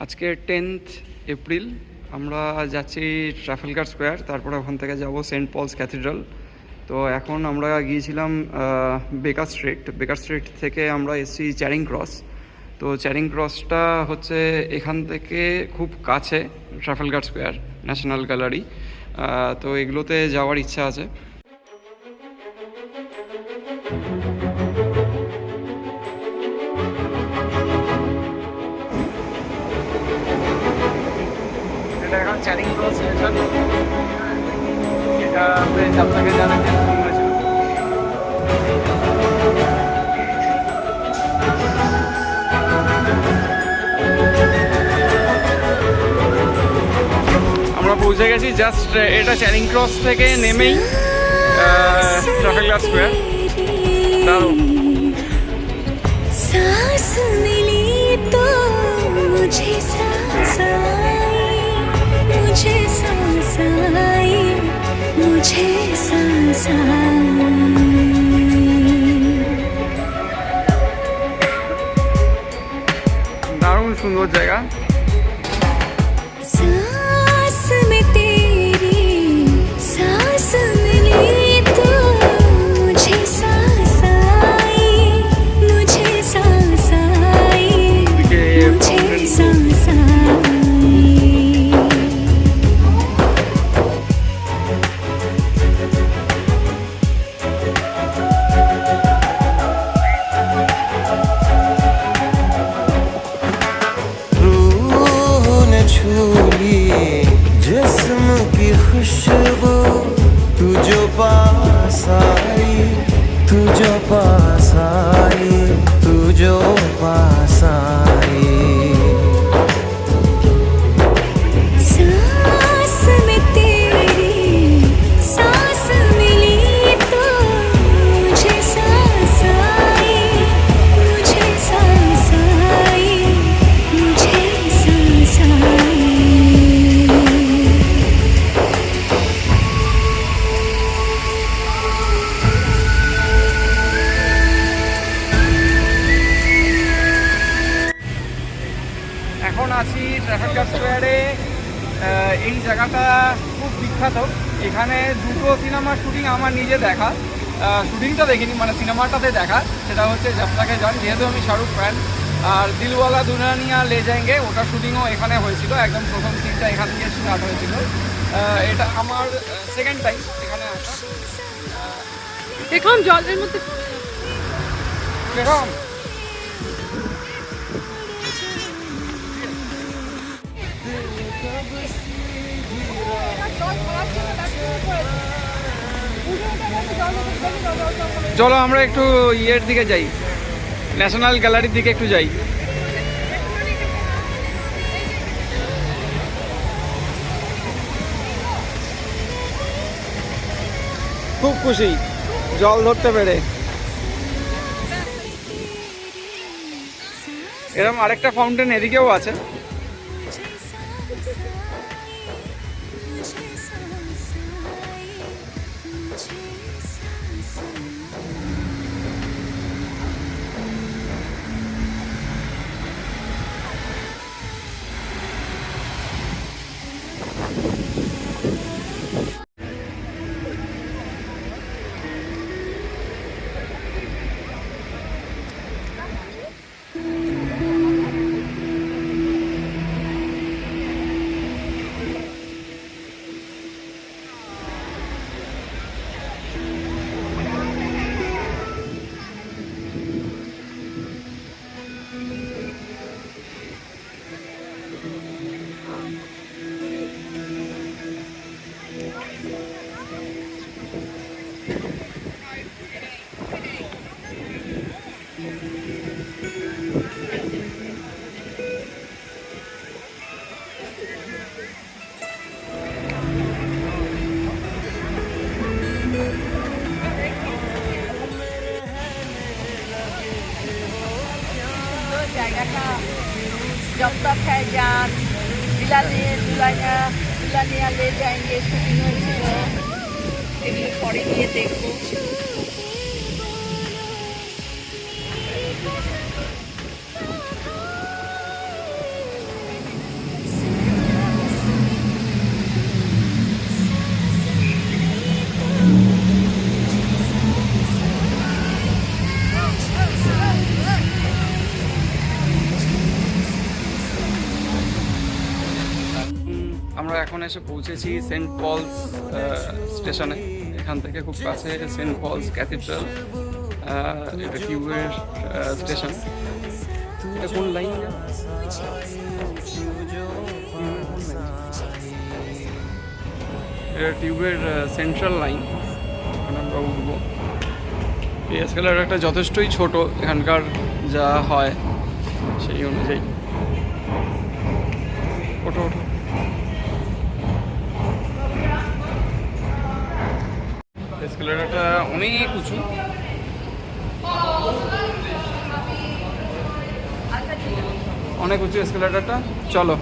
আজকে 10th April. আমরা যাচ্ছি ট্রাফালগার স্কোয়ার, তারপর ওখান থেকে যাব সেন্ট পলস ক্যাথিড্রাল। তো এখন আমরা গিয়েছিলাম বেকার স্ট্রিট থেকে আমরা এসেছি চ্যারিং ক্রস। তো চ্যারিং ক্রসটা হচ্ছে এখান থেকে খুব কাছে ট্রাফালগার স্কোয়ার, ন্যাশনাল গ্যালারি। তো এগুলোতে যাওয়ার ইচ্ছা আছে। এটা এখন চ্যারিং ক্রস স্টেশন। এটা আপনাকে জানার জন্য হয়েছিল। আমরা পৌঁছে গেছি জাস্ট, এটা চ্যারিং ক্রস থেকে নেমেই ট্রাফালগার স্কোয়ার। দারুণ। सांस मिली तो मुझे सांस आई, मुझे सांस आई, मुझे सांस आई। দারুণ সুন্দর জায়গা। सांस में तेरी सांस मिली तो मुझे सांस आई, मुझे सांस आई, मुझे सांस आई। रूह ने छू ली जिस्म की खुशबू, तू जो पास आई, तू जो पास आई, तू जो पास आई। सांस में तेरी सांस मिली तो मुझे सांस आई, मुझे सांस आई, मुझे सांस आई। এখন আছি ট্রাফালগার স্কোয়ারে। এই জায়গাটা খুব বিখ্যাত। এখানে দুটো সিনেমার শুটিং আমার নিজে দেখা, শুটিংটা দেখিনি, মানে সিনেমাটাতে দেখা। সেটা হচ্ছে জব তক হ্যায় জান, যেহেতু আমি শাহরুখ ফ্যান। আর দিলওয়ালা দুলহানিয়া লে যায়েঙ্গে, ওটার শুটিংও এখানে হয়েছিল। একদম প্রথম সিনটা এখান থেকে স্টার্ট হয়েছিল। এটা আমার সেকেন্ড টাইম এখানে আসা। এখন জলের মধ্যে কিরকম? চলো আমরা একটু ইয়ের দিকে যাই, ন্যাশনাল গ্যালারির দিকে একটু যাই। খুব খুশি জল ধরতে পেরে। এরকম আরেকটা ফাউন্টেন এদিকেও আছে। জায়গাটা जब तक है जान, दुल्हनिया ले जाएंगे শুটিং হয়েছিল, এগুলো পরে গিয়ে দেখবো। আমরা এখন এসে পৌঁছেছি সেন্ট পলস স্টেশনে। এখান থেকে খুব কাছে সেন্ট পলস ক্যাথিড্রাল। এটা টিউবের স্টেশন। এটা কোন লাইন? এটা টিউবের সেন্ট্রাল লাইন, এখানে আমরা উঠবো। এই এসকেলেটরটা যথেষ্টই ছোট এখানকার যা হয় সেই অনুযায়ী। ওঠো ওঠো। এসকেলেটরটা অনেক উঁচু। অনেক উঁচু এসকেলেটরটা। চলো।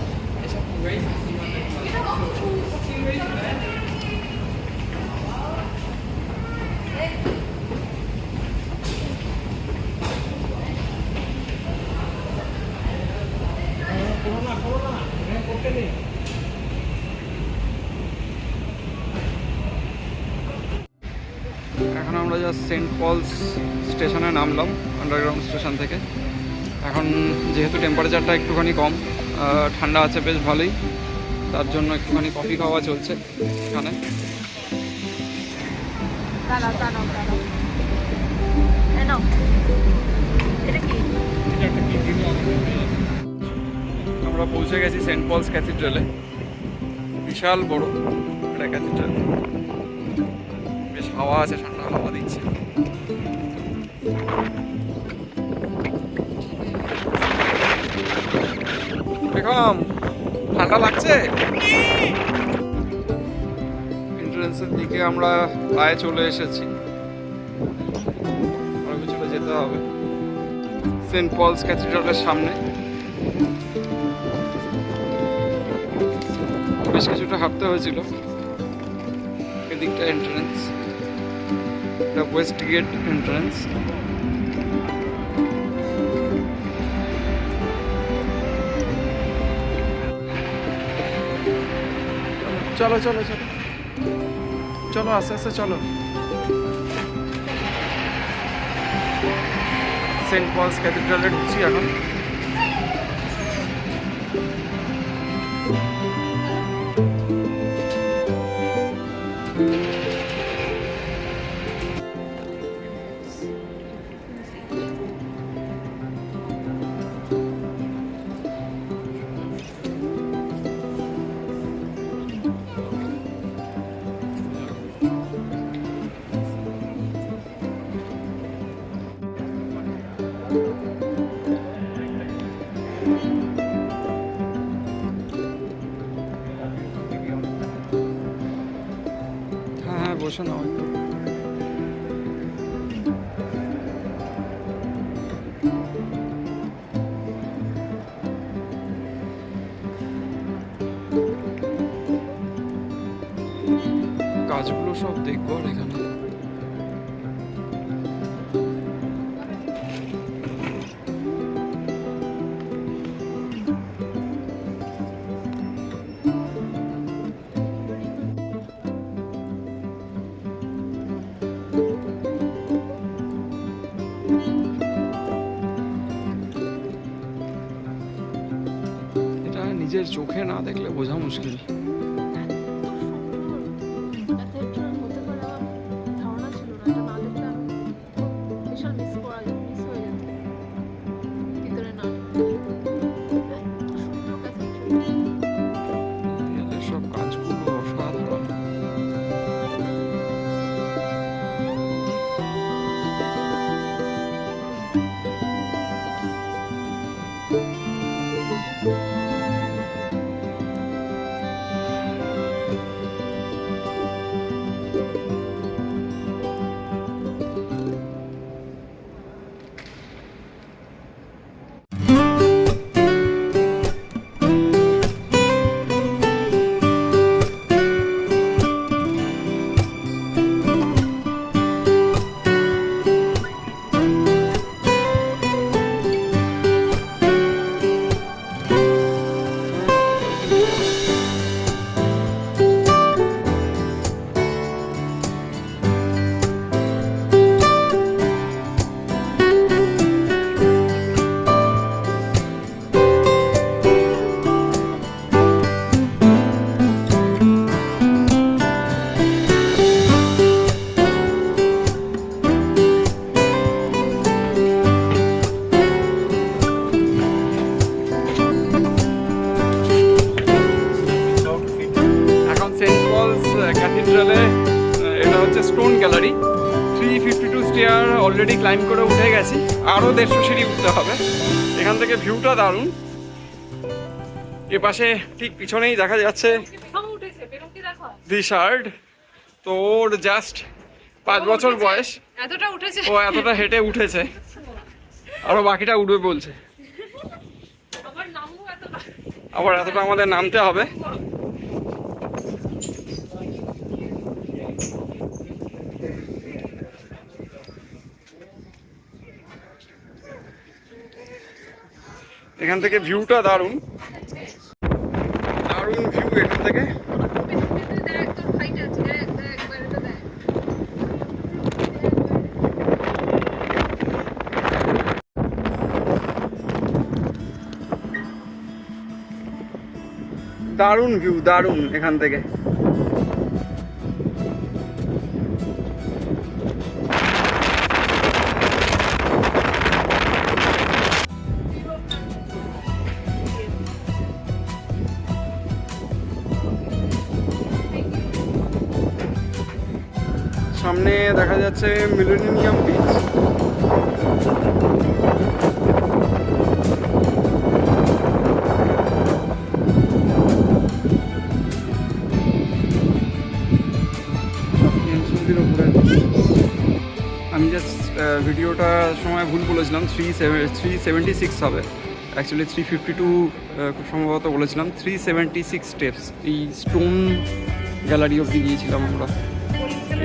এখন আমরা জাস্ট সেন্ট পলস স্টেশনে নামলাম আন্ডারগ্রাউন্ড স্টেশন থেকে। এখন যেহেতু টেম্পারেচারটা একটুখানি কম, ঠান্ডা আছে বেশ ভালোই, তার জন্য একটুখানি কফি খাওয়া চলছে এখানে। আমরা পৌঁছে গেছি সেন্ট পলস ক্যাথিড্রালে। বিশাল বড় এটা ক্যাথিড্রাল, বেশ হাওয়া আছে, ঠান্ডা হাওয়া দিচ্ছে। বেগম, ঠান্ডা লাগছে? এন্ট্রান্সের দিকে আমরা প্রায় চলে এসেছি, আর কিছুটা যেতে হবে সেন্ট পলস ক্যাথিড্রালের সামনে। বেশ কিছুটা হাঁটতে হয়েছিল। এদিকটা এন্ট্রান্স, এটা ওয়েস্ট গেট এন্ট্রান্স। চলো চলো চলো চলো, আস্তে আস্তে চলো। সেন্ট পলস ক্যাথিড্রালে ঢুকছি এখন। হ্যাঁ, বসে নাও একটু। গাছগুলো সব দেখবো আর এখানে। এটা নিজের চোখে না দেখলে বোঝা মুশকিল। দেয়ালের সব কাজগুলো অসাধারণ। গ্যালারি। 352 স্টেয়ার অলরেডি ক্লাইম্ব করে উঠে গেছি, আরও 150 সিঁড়ি উঠতে হবে। এখান থেকে ভিউটা দারুণ। এ পাশে ঠিক পিছনেই দেখা যাচ্ছে দি শার্ড। তো ওর জাস্ট 5 বছর বয়স, এতটা উঠেছে, ও এতটা হেঁটে উঠেছে, আরও বাকিটা উঠবে বলছে। আবার এতটা আমাদের নামতে হবে। এখান থেকে ভিউটা দারুণ, দারুণ ভিউ এখান থেকে। দারুণ ভিউ, দারুণ এখান থেকে। সামনে দেখা যাচ্ছে মিলেনিয়াম বিচ। আমি জাস্ট ভিডিওটার সময় ভুল বলেছিলাম, 376 হবে, অ্যাকচুয়ালি 352 খুব সম্ভবত বলেছিলাম। 376 স্টেপস এই স্টোন গ্যালারি অবধি গিয়েছিলাম আমরা।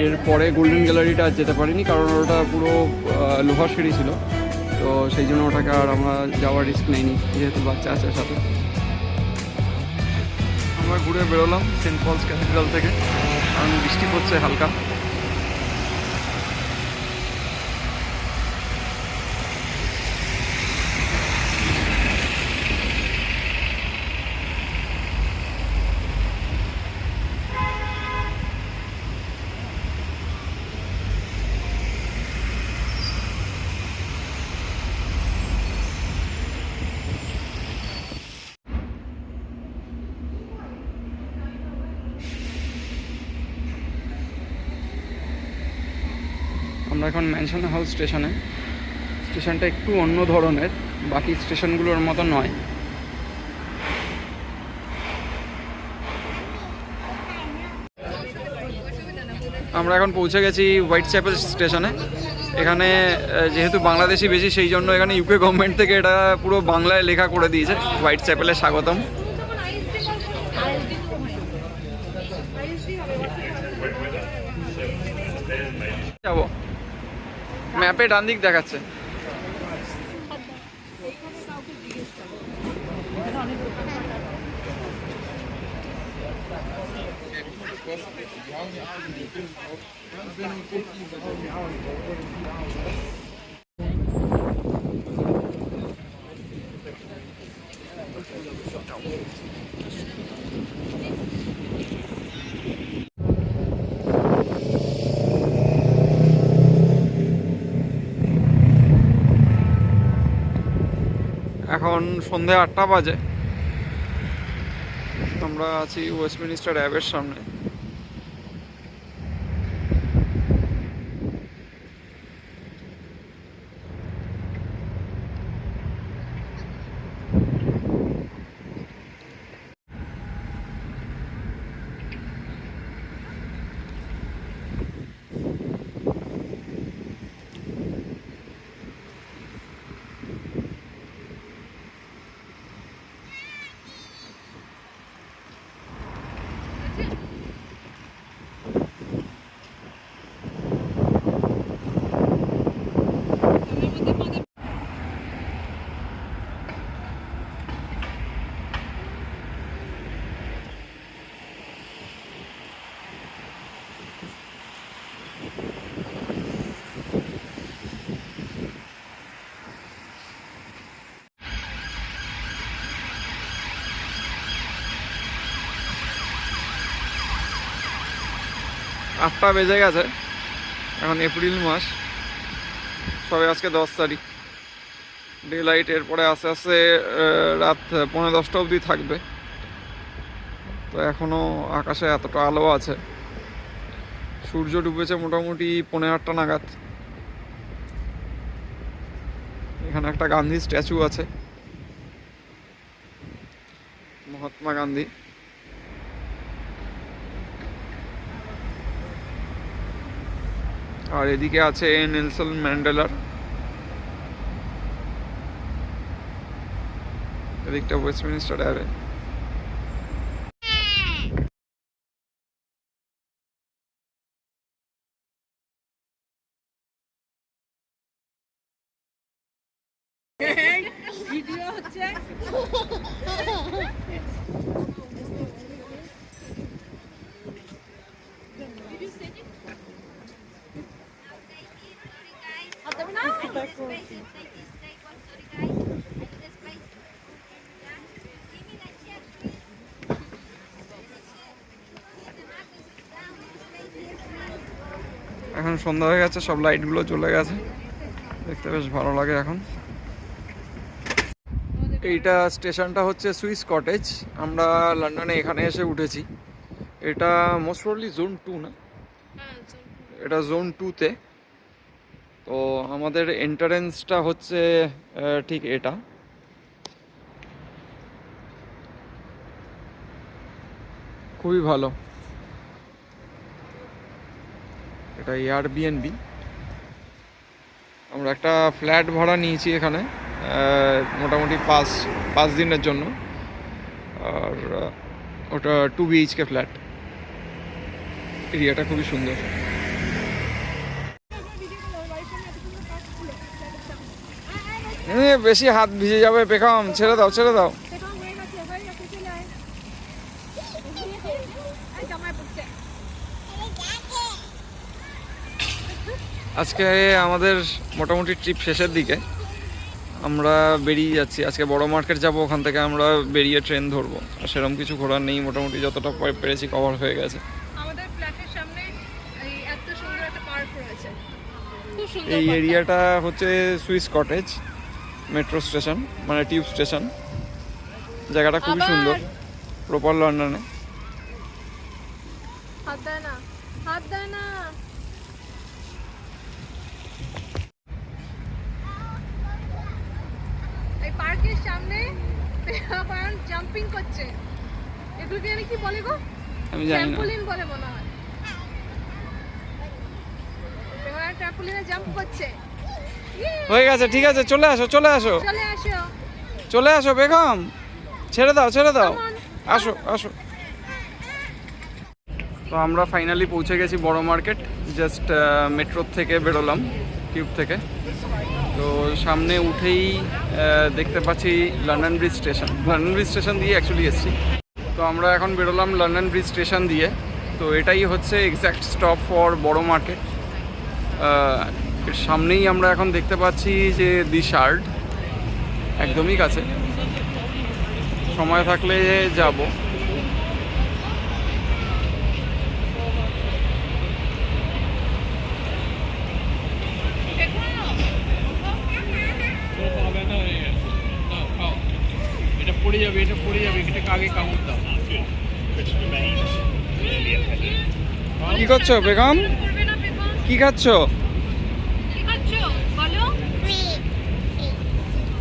এরপরে গোল্ডেন গ্যালারিটা আর যেতে পারিনি, কারণ ওটা পুরো লোহার সিঁড়ি ছিল, তো সেই জন্য ওটাকে আর আমরা যাওয়ার রিস্ক নেইনি, যেহেতু বাচ্চা আছে সাথে। আমরা ঘুরে বেরোলাম সেন্ট পলস ক্যাথিড্রাল থেকে, কারণ বৃষ্টি পড়ছে হালকা। আমরা এখন ম্যানশন হাউস স্টেশনে। স্টেশনটা একটু অন্য ধরনের, বাকি স্টেশনগুলোর মতো নয়। আমরা এখন পৌঁছে গেছি হোয়াইট চ্যাপেল স্টেশনে। এখানে যেহেতু বাংলাদেশি বেশি, সেই জন্য এখানে ইউকে গভর্নমেন্ট থেকে এটা পুরো বাংলায় লেখা করে দিয়েছে, হোয়াইট চ্যাপেলে স্বাগতম। যাবো, ম্যাপে ডান দিক দেখাচ্ছে। এখন সন্ধে 8টা বাজে। আমরা আছি ওয়েস্টমিনিস্টার অ্যাবের সামনে। আটটা বেজে গেছে, এখন এপ্রিল মাস, সবে আজকে 10 তারিখ। ডে লাইট এরপরে আস্তে আস্তে রাত 9:30 অবধি থাকবে। তো এখনও আকাশে এতটা আলো আছে, সূর্য ডুবেছে মোটামুটি 8:30 নাগাদ। এখানে একটা গান্ধী স্ট্যাচু আছে, মহাত্মা গান্ধী। আর এদিকে আছে নেলসন ম্যান্ডেলার, এদিকটা ওয়েস্টমিনিস্টার অ্যাবে। এখন সন্ধ্যা হয়ে গেছে, সব লাইটগুলো চলে গেছে, দেখতে বেশ ভালো লাগে এখন। এইটা স্টেশনটা হচ্ছে সুইস কটেজ। আমরা লন্ডনে এখানে এসে উঠেছি। এটা মোস্ট প্রবলি জোন 2 না, এটা জোন 2-তে। তো আমাদের এন্ট্রান্সটা হচ্ছে ঠিক এটা। খুবই ভালো। এটা এয়ারবিএনবি। আমরা একটা ফ্ল্যাট ভাড়া নিয়েছি এখানে মোটামুটি 5 দিনের জন্য। আর ওটা 2 BHK ফ্ল্যাট। এরিয়াটা খুবই সুন্দর। বেশি হাত ভিজে যাবে বেগম, ছেড়ে দাও ছেড়ে দাও। আজকে আমাদের মোটামুটি ট্রিপ শেষের দিকে। আমরা বেরিয়ে যাচ্ছি আজকে, বড় মার্কেট যাব, ওখান থেকে আমরা বেরিয়ে ট্রেন ধরবো। আর সেরকম কিছু ঘোরার নেই, মোটামুটি যতটা পেরেছি কভার হয়ে গেছে। আমাদের ফ্ল্যাটের সামনে এই এত সুন্দর একটা পার্ক রয়েছে, খুব সুন্দর। এই এরিয়াটা হচ্ছে সুইস কটেজ মেট্রো স্টেশন, মানে টিউব স্টেশন। জায়গাটা খুবই সুন্দর, প্রপার লন্ডনে। হাত দেয় না, হাত দেয় না। এই পার্কের সামনে জাম্পিং করছে, এগুলোকে জানি কি বলে গো? আমি জানি না। ট্র্যাম্পোলিন বলে মনে হয়। এবার ট্র্যাম্পোলিনে জাম্প করছে। হয়ে গেছে, ঠিক আছে, চলে আসো চলে আসো চলে আসো, চলে আসো বেগম, ছেড়ে দাও ছেড়ে দাও, আসো আসো। তো আমরা ফাইনালি পৌঁছে গেছি বড় মার্কেট। জাস্ট মেট্রো থেকে বেরোলাম, টিউব থেকে। তো সামনে উঠেই দেখতে পাচ্ছি London bridge station. London bridge station দিয়ে অ্যাকচুয়ালি এসেছি। তো আমরা এখন বেরোলাম লন্ডন ব্রিজ স্টেশন দিয়ে। তো এটাই হচ্ছে এক্স্যাক্ট স্টপ ফর বড় মার্কেট। এর সামনেই আমরা এখন দেখতে পাচ্ছি যে দি শার্ড, একদমই কাছে। সময় থাকলে যাব। এটা পড়ে যাবে, এটা পড়ে যাবে, এটাকে আগে কামড় দাও। কি করছো বেগম, করবে না বেগম? কি খাচ্ছো? কি খাচ্ছো বলো?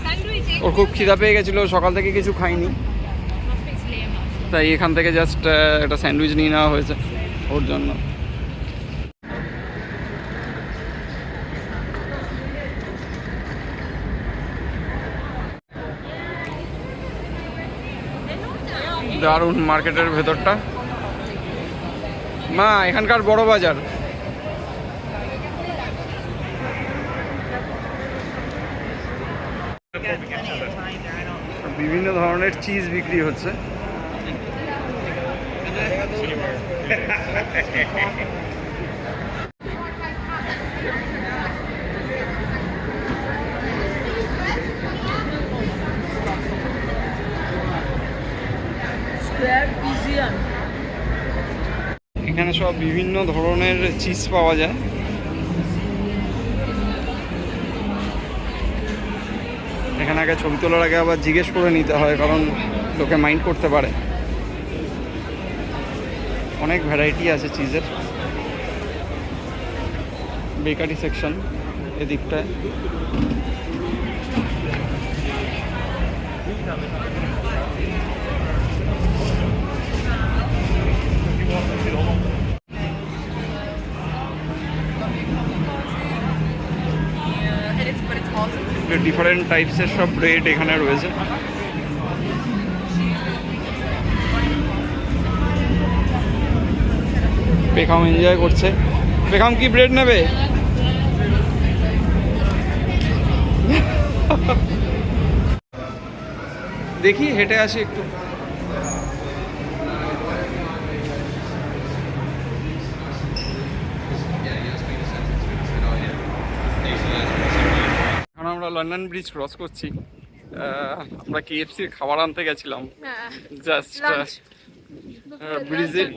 স্যান্ডউইচ। ওর খুব খিদা পেয়ে গেছিলো, সকাল থেকে কিছু খাইনি, তাই এখান থেকে জাস্ট একটা স্যান্ডউইচ নিয়ে নেওয়া হয়েছে ওর জন্য। দারুণ মার্কেটের ভেতরটা। মা, এখানকার বড় বাজার। বিভিন্ন ধরনের চিজ বিক্রি হচ্ছে। এখানে সব বিভিন্ন ধরনের চিজ পাওয়া যায়। এখানে আগে ছবি তোলার আগে আবার জিজ্ঞেস করে নিতে হয়, কারণ লোকে মাইন্ড করতে পারে। অনেক ভ্যারাইটি আছে চিজের। বেকারি সেকশন এদিকটায়। ডিফারেন্ট টাইপসের সব ব্রেড এখানে রয়েছে। পেখাম এনজয় করছে। পেখাম কি ব্রেড নেবে? দেখি হেঁটে আসি একটু। এখন আমরা লন্ডন ব্রিজ ক্রস করছি। আমরা KFC খাবার আনতে গেছিলাম জাস্ট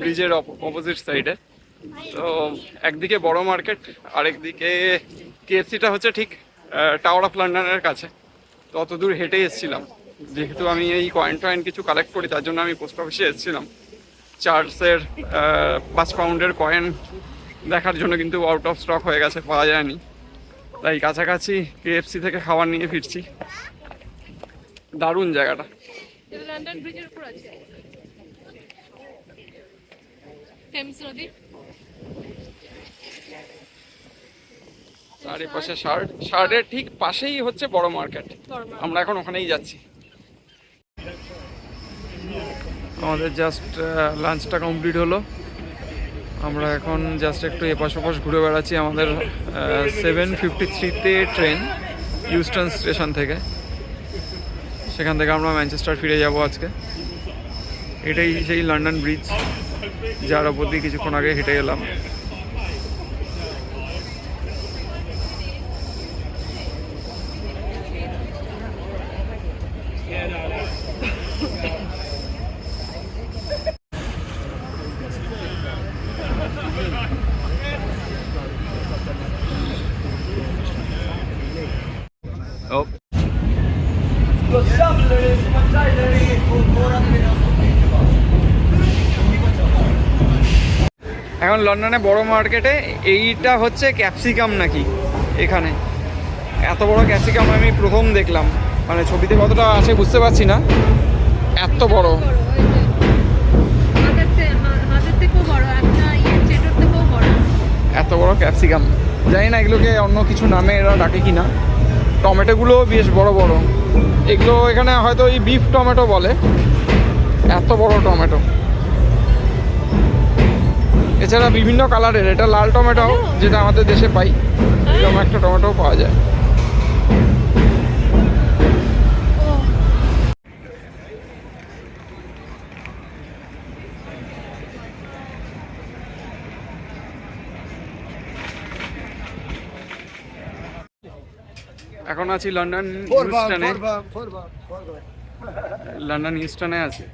ব্রিজের অপোজিট সাইডে। তো একদিকে বড় মার্কেট, আরেকদিকে KFCটা হচ্ছে ঠিক টাওয়ার অফ লন্ডনের কাছে। তো অত দূর হেঁটে এসেছিলাম, যেহেতু আমি এই কয়েন কিছু কালেক্ট করি, তার জন্য আমি পোস্ট অফিসে এসেছিলাম চার্লসের 5 পাউন্ডের কয়েন দেখার জন্য, কিন্তু আউট অফ স্টক হয়ে গেছে, পাওয়া যায়নি। তাই কাছাকাছি KFC থেকে খাবার নিয়ে ফিরছি। দারুণ জায়গাটা। লন্ডন ব্রিজের উপর আছে টেমস নদী। চারিপাশে শার্টের ঠিক পাশেই হচ্ছে বড় মার্কেট। আমরা এখন ওখানেই যাচ্ছি। আমাদের জাস্ট লাঞ্চটা কমপ্লিট হলো। আমরা এখন জাস্ট একটু এপাশ ওপাশ ঘুরে বেড়াচ্ছি। আমাদের 7:53-তে ট্রেন ইউস্টন স্টেশন থেকে। সেখান থেকে আমরা ম্যানচেস্টার ফিরে যাব আজকে। এটাই সেই লন্ডন ব্রিজ, যার ওপর দিয়ে কিছুক্ষণ আগে হেঁটে এলাম। Oh. এখন লন্ডনে বড় মার্কেটে এইটা হচ্ছে ক্যাপসিকাম নাকি, এখানে এত বড় ক্যাপসিকাম আমি প্রথম দেখলাম। মানে ছবিতে কতটা আছে বুঝতে পারছি না, এত বড়। এত বড় ক্যাপসিকাম, জানি না এগুলোকে অন্য কিছু নামে এরা ডাকে কিনা। টমেটোগুলো বেশ বড় বড়, এগুলো এখানে হয়তো এই বিফ টমেটো বলে। এত বড় টমেটো, এছাড়া বিভিন্ন কালারের, এটা লাল টমেটো যেটা আমাদের দেশে পাই, এরকম একটা টমেটো পাওয়া যায়। এখন আছি লন্ডন ইউস্টনে। লন্ডন ইউস্টনে আছি।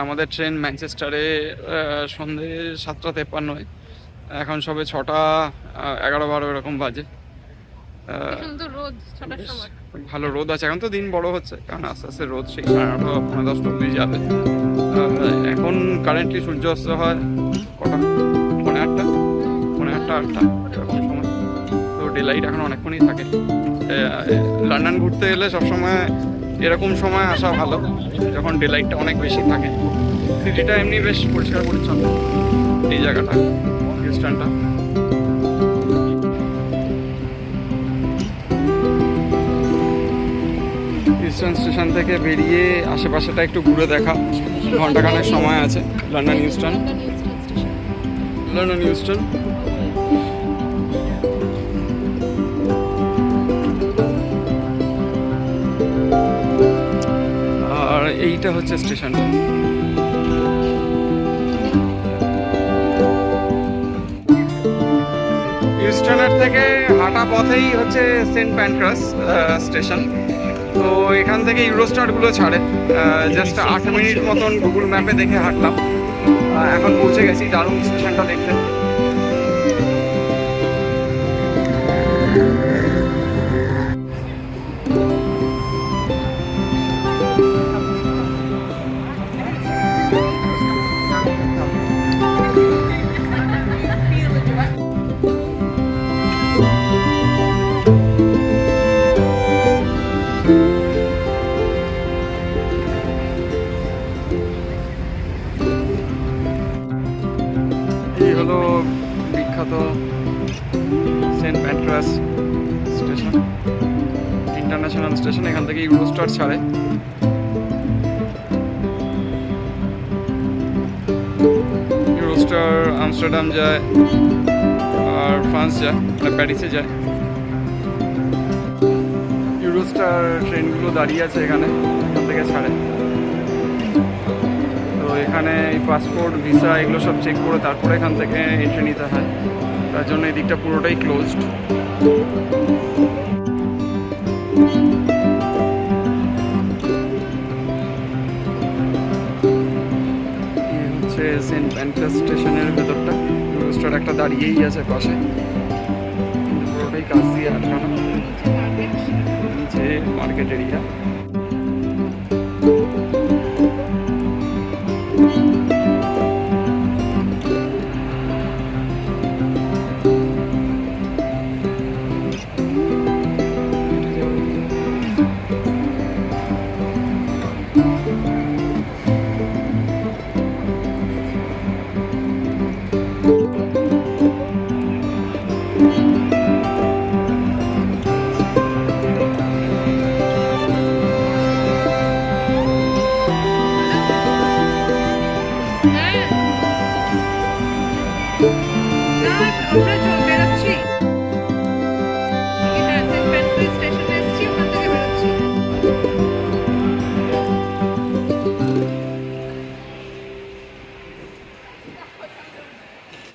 আমাদের ট্রেন ম্যানচেস্টারে সন্ধ্যে 7:53। এখন সবে 6:11-12 এরকম বাজে। ভালো রোদ আছে, এখন তো দিন বড় হচ্ছে, কারণ আস্তে আস্তে রোদ সেই 9:30-10 অব্দি যাবে। এখন কারেন্টলি সূর্য অস্ত হয় কটা, 8:30 এরকম সময়। তো ডে লাইট এখন অনেকক্ষণই থাকে। লন্ডন ঘুরতে এলে সবসময় এরকম সময় আসা ভালো, যখন ডে লাইটটা অনেক বেশি থাকে। সিটিটা এমনি বেশ পরিষ্কার পরিচ্ছন্ন, এই জায়গাটা হিউস্টনটা। হিউস্টন স্টেশন থেকে বেরিয়ে আশেপাশেটা একটু ঘুরে দেখা, ঘন্টাখানেক সময় আছে। London Houston. আর এইটা হচ্ছে স্টেশনটা। হিউস্টনের থেকে হাঁটা পথেই হচ্ছে সেন্ট প্যানক্রাস স্টেশন। তো এখান থেকে ইউরোস্টারগুলো ছাড়ে। জাস্ট 8 মিনিট মতন গুগল ম্যাপে দেখে হাঁটলাম, এখন পৌঁছে গেছি। দারুণ স্টেশনটা দেখতে। এই হলো বিখ্যাত সেন্ট প্যাট্রাস স্টেশন, ইন্টারন্যাশনাল স্টেশন। এখান থেকে ইউরোস্টার ছাড়ে। ইউরোস্টার আমস্টারডাম যায় আর ফ্রান্স যায়, মানে প্যারিসে যায়। ইউরোস্টার ট্রেনগুলো দাঁড়িয়ে আছে এখানে, এখান থেকে ছাড়ে। তো এখানে এই পাসপোর্ট ভিসা এগুলো সব চেক করে তারপরে এখান থেকে এন্ট্রি নিতে হয়, তার জন্য এই দিকটা পুরোটাই ক্লোজড। হচ্ছে সেন্ট প্যাট্রাস স্টেশনের ভেতরটা। ইউরোস্টার একটা দাঁড়িয়েই আছে পাশে, পুরোটাই কাজ দিয়ে আটকানো। নিচে মার্কেট এরিয়া।